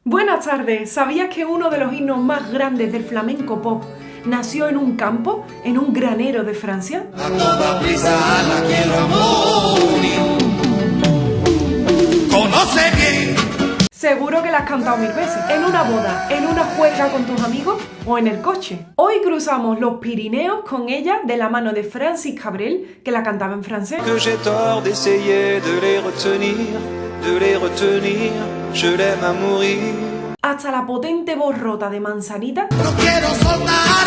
Buenas tardes. ¿Sabías que uno de los himnos más grandes del flamenco pop nació en un campo, en un granero de Francia? A toda prisa la quiero a morir. Conoce bien. Seguro que la has cantado 1000 veces. En una boda, en una juerga con tus amigos o en el coche. Hoy cruzamos los Pirineos con ella de la mano de Francis Cabrel, que la cantaba en francés. Que j'ai tort d'essayer de les retenir, je l'aime à mourir. Hasta la potente voz rota de Manzanita, No quiero soltar,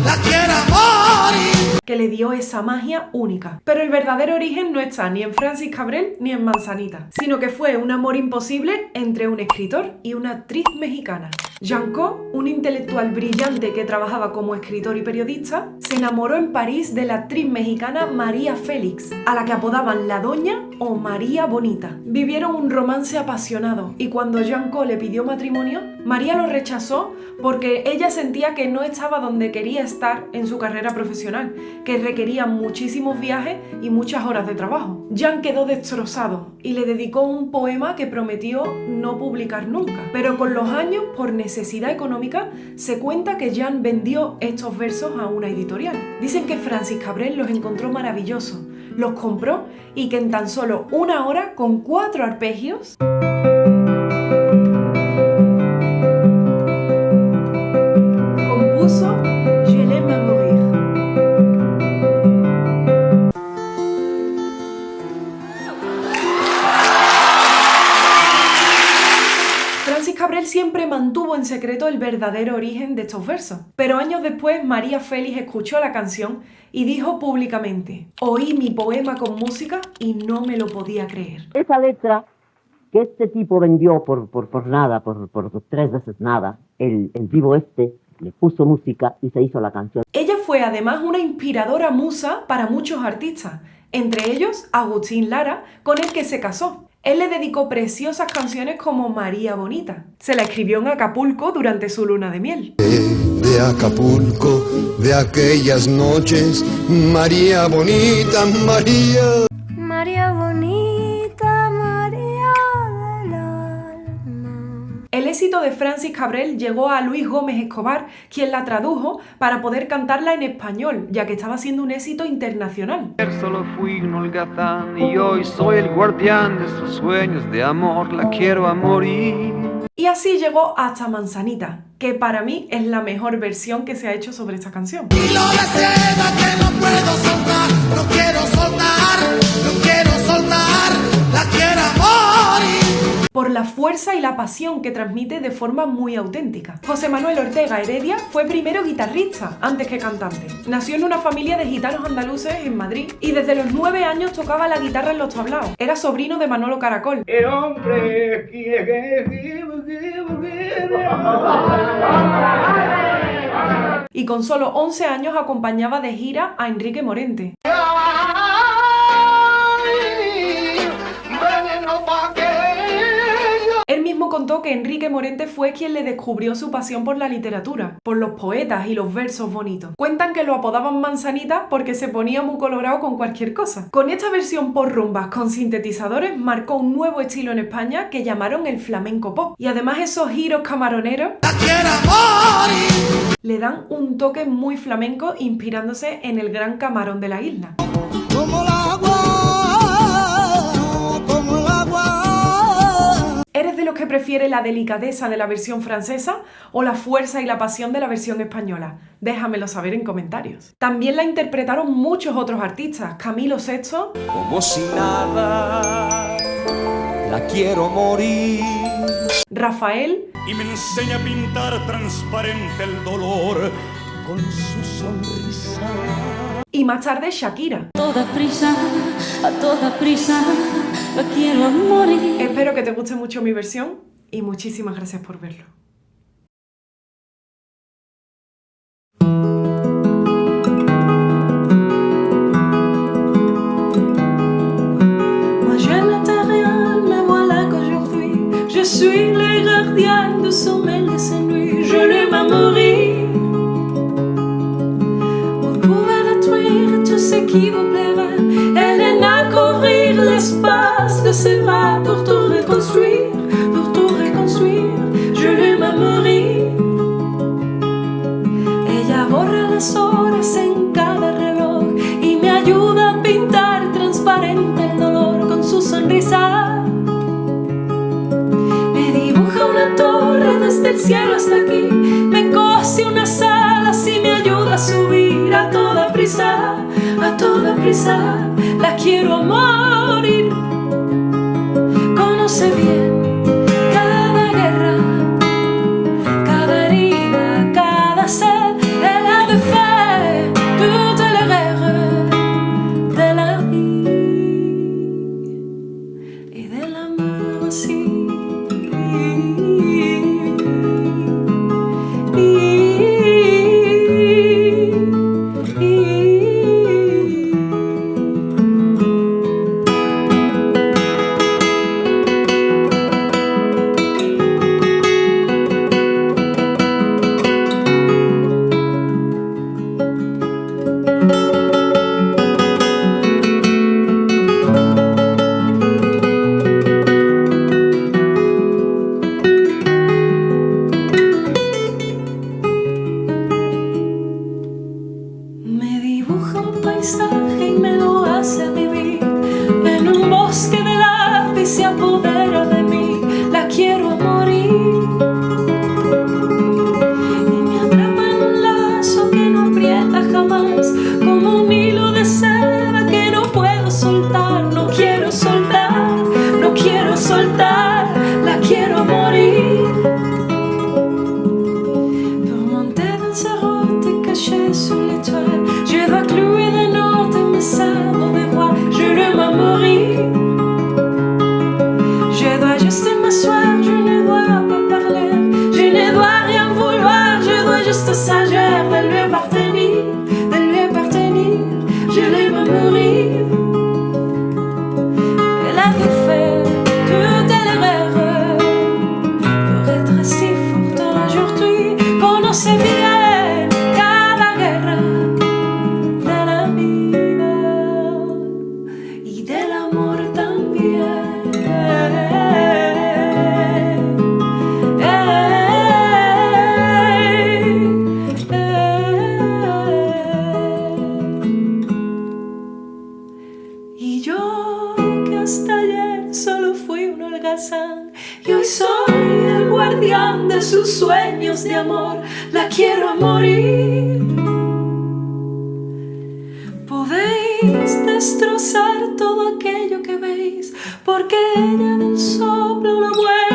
la quiero a morir. que le dio esa magia única. Pero el verdadero origen no está ni en Francis Cabrel ni en Manzanita, sino que fue un amor imposible entre un escritor y una actriz mexicana. Jean Co, un intelectual brillante que trabajaba como escritor y periodista, se enamoró en París de la actriz mexicana María Félix, a la que apodaban La Doña o María Bonita. Vivieron un romance apasionado y cuando Jean Co le pidió matrimonio, María lo rechazó porque ella sentía que no estaba donde quería estar en su carrera profesional, que requería muchísimos viajes y muchas horas de trabajo. Jean quedó destrozado y le dedicó un poema que prometió no publicar nunca. Pero con los años, por necesidad económica, se cuenta que Jean vendió estos versos a una editorial. Dicen que Francis Cabrel los encontró maravillosos, los compró y que en tan solo una hora, con 4 arpegios, compuso Je l'aime à mourir. Francis Cabrel siempre mantuvo en secreto el verdadero origen de estos versos, pero años después María Félix escuchó la canción y dijo públicamente: oí mi poema con música y no me lo podía creer. Esa letra que este tipo vendió por nada, por 3 veces nada, el vivo le puso música y se hizo la canción. Ella fue además una inspiradora musa para muchos artistas, entre ellos Agustín Lara, con el que se casó. Él le dedicó preciosas canciones como María Bonita. Se la escribió en Acapulco durante su luna de miel. De Acapulco, de aquellas noches, María bonita, María. María bonita, María del alma. El éxito de Francis Cabrel llegó a Luis Gómez Escobar, quien la tradujo para poder cantarla en español, ya que estaba siendo un éxito internacional. Solo fui un holgazán y hoy soy el guardián de sus sueños de amor, la quiero a morir. Y así llegó hasta Manzanita, que para mí es la mejor versión que se ha hecho sobre esta canción. Hilo de seda que no puedo soltar, no quiero soltar, la quiero a morir. Por la fuerza y la pasión que transmite de forma muy auténtica. José Manuel Ortega Heredia fue primero guitarrista antes que cantante. Nació en una familia de gitanos andaluces en Madrid y desde los 9 años tocaba la guitarra en los tablaos. Era sobrino de Manolo Caracol. El hombre Y con solo 11 años acompañaba de gira a Enrique Morente. Él mismo contó que Enrique Morente fue quien le descubrió su pasión por la literatura, por los poetas y los versos bonitos. Cuentan que lo apodaban Manzanita porque se ponía muy colorado con cualquier cosa. Con esta versión por rumbas con sintetizadores marcó un nuevo estilo en España que llamaron el flamenco pop. Y además esos giros camaroneros La quiero a morir. le dan un toque muy flamenco inspirándose en el gran camarón de la isla. Como el agua. ¿Eres de los que prefiere la delicadeza de la versión francesa o la fuerza y la pasión de la versión española? Déjamelo saber en comentarios. También la interpretaron muchos otros artistas. Camilo VI, Como si nada, la quiero morir. Rafael Y me enseña a pintar transparente el dolor con su sonrisa. y más tarde Shakira. A toda prisa, la quiero a morir. Espero que te guste mucho mi versión y muchísimas gracias por verlo. Moi j'aime l'intérieur, mais voilà qu'aujourd'hui je suis le gardien du sommeil de ces nuits. Je l'aime à mourir. Vous pouvez détruire tout ce qui vous plaira. Elle n'a qu'à ouvrir l'espace de ses bras pour tout reconstruire, pour desde el cielo hasta aquí. Me cose unas alas y me ayuda a subir a toda prisa, a toda prisa. La quiero a morir. Conoce bien cada guerra, cada herida, cada sed. Elle avait fait toute l'erreur de la vie et de l'amour aussi. Me dibuja un paisaje y me lo hace vivir. En un bosque de lápiz se apodera de mí. La quiero a morir. Y me atrapa en un lazo que no aprieta jamás, como un hilo de seda que no puedo soltar. No quiero soltar, no quiero soltar. La quiero a morir. Pour monter dans sa route cachée sous l'étoile, je dois clouer des notes et mes sabres de voix. Je l'aime à mourir. Je dois juste m'asseoir, je ne dois pas parler. Je ne dois rien vouloir, je dois juste s'agir de lui appartenir, de lui appartenir. Je l'aime à mourir. Elle a fait toute l'erreur pour être si forte aujourd'hui. Conoce bien cada guerra de la vida y del amor también. Y yo que hasta ayer solo fui un holgazán y hoy soy el guardián de sus sueños de amor. La quiero a morir. Podéis destrozar todo aquello que veis, porque ella de un soplo lo vuelve